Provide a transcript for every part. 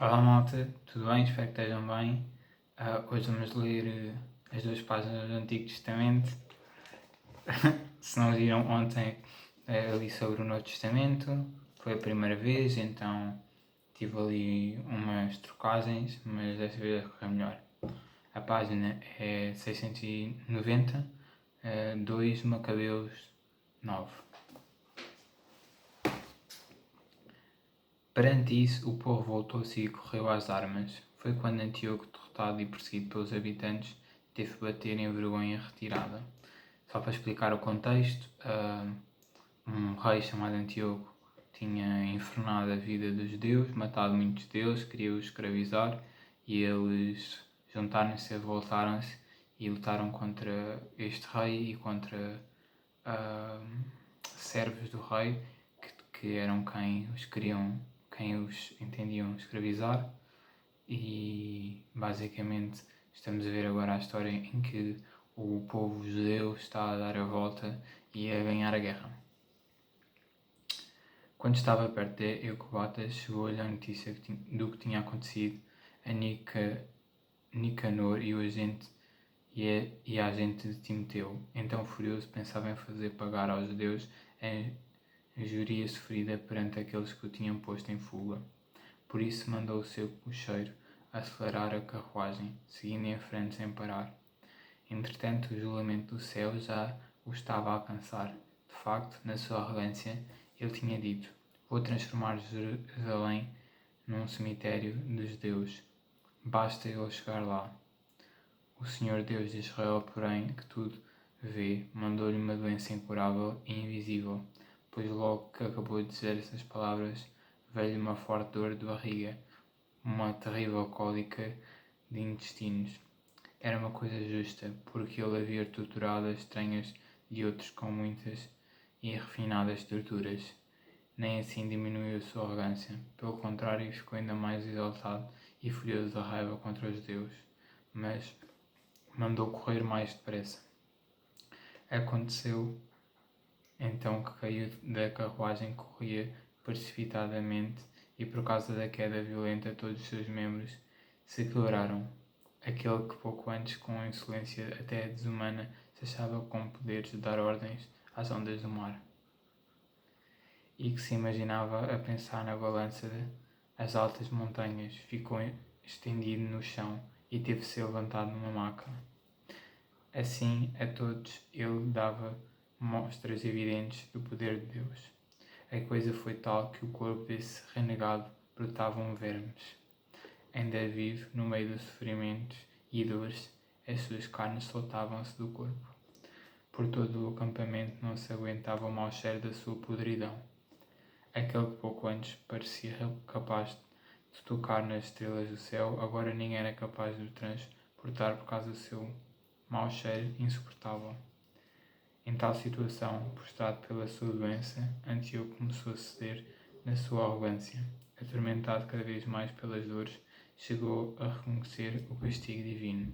Olá malta, tudo bem? Espero que estejam bem. Hoje vamos ler as duas páginas do Antigo Testamento. Se não viram ontem, eu li sobre o Novo Testamento, foi a primeira vez, então tive ali umas trocagens, mas desta vez correu melhor. A página é 690, 2 Macabeus 9. Perante isso, o povo voltou-se e correu às armas. Foi quando Antíoco, derrotado e perseguido pelos habitantes, teve de bater em vergonha retirada. Só para explicar o contexto, um rei chamado Antíoco tinha infernado a vida dos judeus, matado muitos deles, queria-os escravizar e eles juntaram-se, revoltaram-se e lutaram contra este rei e contra servos do rei que eram quem os entendiam escravizar, e basicamente estamos a ver agora a história em que o povo judeu está a dar a volta e a ganhar a guerra. Quando estava perto de Eucobatas, chegou-lhe a notícia do que tinha acontecido a Nicanor e a agente de Timoteu. Então, furioso, pensava em fazer pagar aos judeus a injúria sofrida perante aqueles que o tinham posto em fuga. Por isso mandou o seu cocheiro acelerar a carruagem, seguindo em frente sem parar. Entretanto, o julgamento do céu já o estava a alcançar. De facto, na sua arrogância, ele tinha dito: vou transformar Jerusalém num cemitério dos judeus. Basta eu chegar lá. O Senhor Deus de Israel, porém, que tudo vê, mandou-lhe uma doença incurável e invisível, pois logo que acabou de dizer essas palavras, veio-lhe uma forte dor de barriga, uma terrível cólica de intestinos. Era uma coisa justa, porque ele havia torturado as estranhas de outros com muitas e refinadas torturas. Nem assim diminuiu a sua arrogância, pelo contrário, ficou ainda mais exaltado e furioso da raiva contra os judeus, mas mandou correr mais depressa. Aconteceu então que caiu da carruagem, corria precipitadamente e por causa da queda violenta todos os seus membros se quebraram. Aquele que pouco antes, com insolência até desumana, se achava com poderes de dar ordens às ondas do mar, e que se imaginava a pensar na balança das altas montanhas, ficou estendido no chão e teve de ser levantado numa maca. Assim, a todos ele dava mostras evidentes do poder de Deus. A coisa foi tal que o corpo desse renegado brotavam vermes. Ainda vivo, no meio dos sofrimentos e dores, as suas carnes soltavam-se do corpo. Por todo o acampamento não se aguentava o mau cheiro da sua podridão. Aquele que pouco antes parecia capaz de tocar nas estrelas do céu, agora ninguém era capaz de o transportar por causa do seu mau cheiro insuportável. Em tal situação, prostrado pela sua doença, Antíoco começou a ceder na sua arrogância. Atormentado cada vez mais pelas dores, chegou a reconhecer o castigo divino.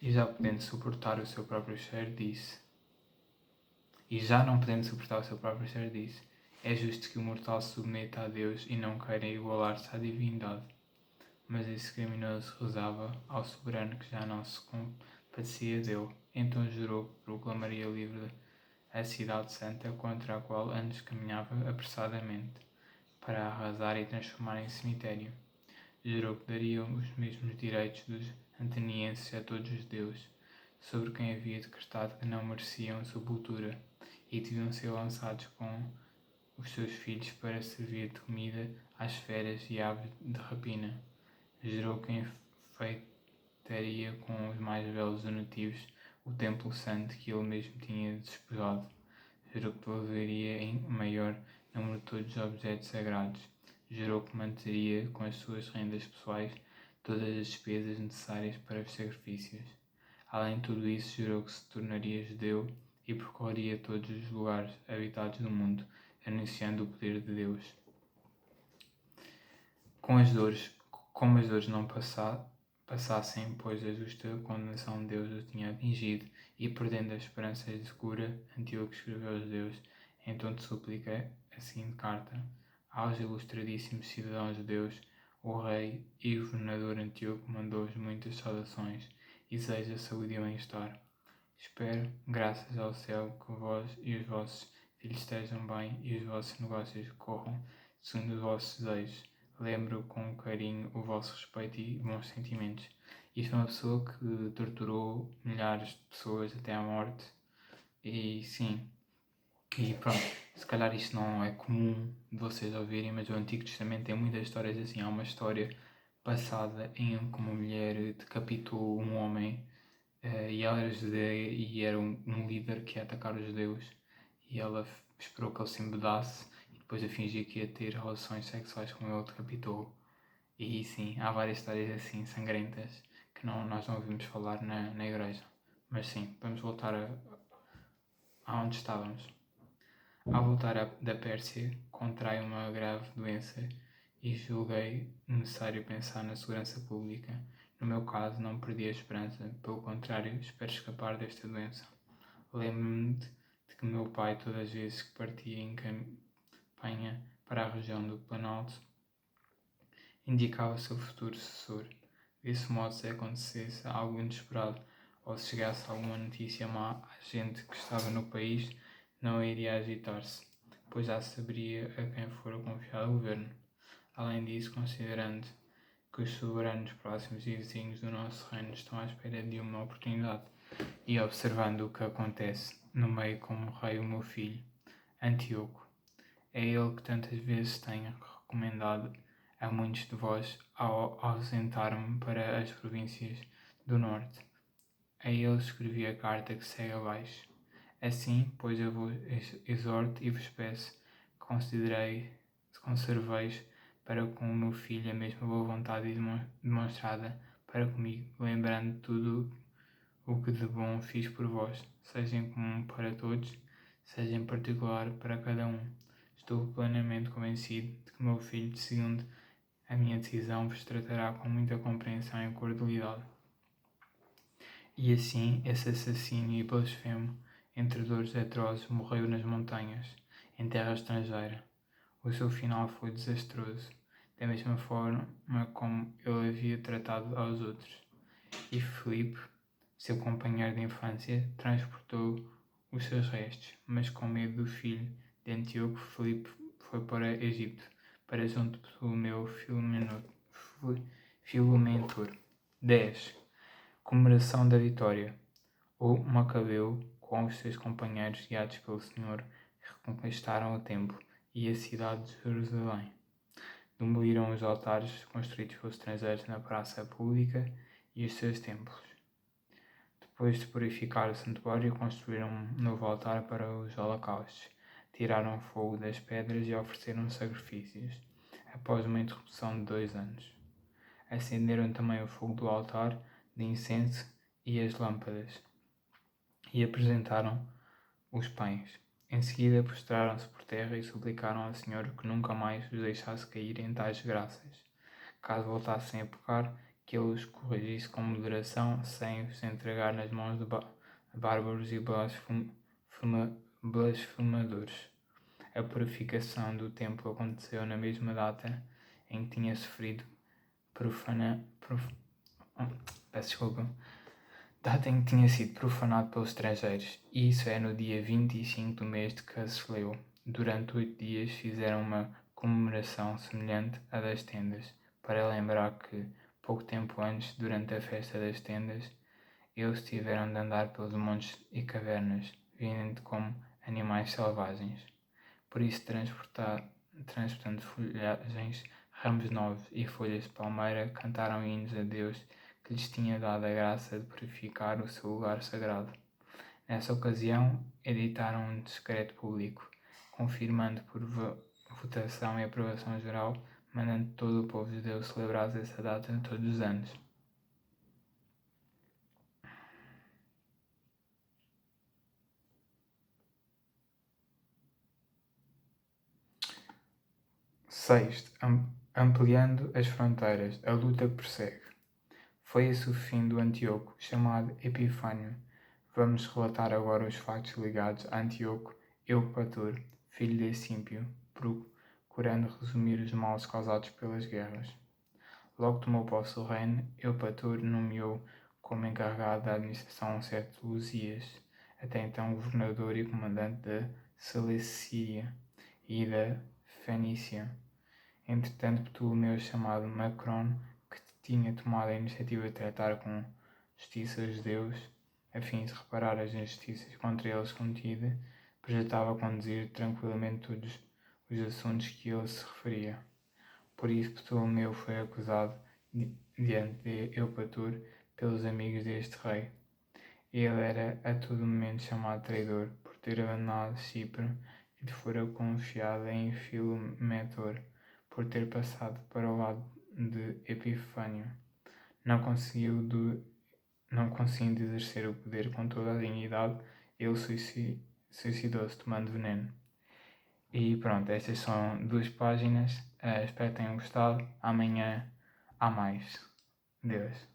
E já não podendo suportar o seu próprio cheiro, disse: é justo que o mortal se submeta a Deus e não queira igualar-se à divindade. Mas esse criminoso rezava ao soberano que já não se compadecia dele. Então jurou que proclamaria livre a cidade santa, contra a qual antes caminhava apressadamente, para arrasar e transformar em cemitério. Jurou que daria os mesmos direitos dos atenienses a todos os judeus, sobre quem havia decretado que não mereciam sepultura e deviam ser lançados com os seus filhos para servir de comida às feras e aves de rapina. Jurou que enfeitaria com os mais belos donativos o templo santo que ele mesmo tinha despojado. Jurou que devolveria em maior número todos os objetos sagrados. Jurou que manteria com as suas rendas pessoais todas as despesas necessárias para os sacrifícios. Além de tudo isso, jurou que se tornaria judeu e percorreria todos os lugares habitados do mundo, anunciando o poder de Deus. Como as dores não passassem, pois a justa condenação de Deus o tinha atingido, e perdendo a esperança de cura, Antíoco escreveu aos judeus em tom de súplica a seguinte carta: aos ilustradíssimos cidadãos judeus, O rei e o governador Antíoco mandou-vos muitas saudações e deseja saúde e bem-estar. Espero, graças ao céu, que vós e os vossos filhos estejam bem e os vossos negócios corram segundo os vossos desejos. Lembro com carinho o vosso respeito e bons sentimentos. Isto é uma pessoa que torturou milhares de pessoas até à morte. E sim, e pronto, se calhar isto não é comum de vocês ouvirem, mas o Antigo Testamento tem muitas histórias assim. Há uma história passada em que uma mulher decapitou um homem e ela era judeia e era um líder que ia atacar os judeus e ela esperou que ele se embedasse e depois a fingir que ia ter relações sexuais com ele, decapitou. E sim, há várias histórias assim sangrentas que nós não ouvimos falar na igreja. Mas sim, vamos voltar a onde estávamos. Ao voltar da Pérsia, contrai uma grave doença e julguei necessário pensar na segurança pública. No meu caso, não perdi a esperança, pelo contrário, espero escapar desta doença. Lembro-me de que meu pai, todas as vezes que partia em campanha para a região do Planalto, indicava o seu futuro sucessor. Desse modo, se acontecesse algo inesperado ou se chegasse alguma notícia má à gente que estava no país, não iria agitar-se, pois já saberia a quem fora confiado o governo. Além disso, considerando que os soberanos próximos e vizinhos do nosso reino estão à espera de uma oportunidade e observando o que acontece no meio como rei o meu filho, Antíoco, é ele que tantas vezes tenho recomendado a muitos de vós ao ausentar-me para as províncias do norte. A ele escrevi a carta que segue abaixo. Assim, pois eu vos exorto e vos peço que conserveis para com o meu filho a mesma boa vontade demonstrada para comigo, lembrando tudo o que de bom fiz por vós, seja em comum para todos, seja em particular para cada um. Estou plenamente convencido de que meu filho, segundo a minha decisão, vos tratará com muita compreensão e cordialidade. E assim, esse assassino e blasfemo, entre dores atrozes, morreu nas montanhas, em terra estrangeira. O seu final foi desastroso, da mesma forma como ele havia tratado aos outros. E Filipe, seu companheiro de infância, transportou os seus restos, mas com medo do filho de Antíoco, Filipe foi para Egito, para junto de Ptolomeu Filomentor. 10. Comemoração da vitória. O Macabeu, com os seus companheiros guiados pelo Senhor, reconquistaram o templo e a cidade de Jerusalém. Demoliram os altares construídos pelos estrangeiros na praça pública e os seus templos. Depois de purificar o santuário, construíram um novo altar para os holocaustos. Tiraram fogo das pedras e ofereceram sacrifícios, após uma interrupção de 2 anos. Acenderam também o fogo do altar de incenso e as lâmpadas, e apresentaram os pães. Em seguida, prostraram-se por terra e suplicaram ao Senhor que nunca mais os deixasse cair em tais graças. Caso voltassem a pecar, que ele os corrigisse com moderação, sem os entregar nas mãos de bárbaros e blasfemadores. A purificação do templo aconteceu na mesma data em que tinha sofrido data em que tinha sido profanado pelos estrangeiros, e isso é no dia 25 do mês de Casleu. Durante 8 dias fizeram uma comemoração semelhante à das tendas, para lembrar que, pouco tempo antes, durante a festa das tendas, eles tiveram de andar pelos montes e cavernas, vindo como animais selvagens. Por isso, transportando folhagens, ramos novos e folhas de palmeira, cantaram hinos a Deus que lhes tinha dado a graça de purificar o seu lugar sagrado. Nessa ocasião, editaram um decreto público, confirmando por votação e aprovação geral, mandando todo o povo judeu celebrar essa data todos os anos. Sexto, ampliando as fronteiras, a luta prossegue. Foi esse o fim do Antíoco, chamado Epifânio. Vamos relatar agora os factos ligados a Antíoco Eupator, filho de Essímpio, procurando resumir os males causados pelas guerras. Logo tomou posse do reino, Eupator nomeou como encarregado da administração um certo Luzias, até então governador e comandante da Cilicia e da Fenícia. Entretanto, Ptolomeu, chamado Macron, que tinha tomado a iniciativa de tratar com justiça os judeus, a fim de reparar as injustiças contra eles cometidas, projetava conduzir tranquilamente todos os assuntos que ele se referia. Por isso, Ptolomeu foi acusado diante de Eupator pelos amigos deste rei. Ele era a todo momento chamado traidor por ter abandonado Chipre que lhe fora confiada em Filometor, por ter passado para o lado de Epifânio. Não conseguindo exercer o poder com toda a dignidade, ele suicidou-se tomando veneno. E pronto, estas são 2 páginas. Espero que tenham gostado. Amanhã há mais. Deus.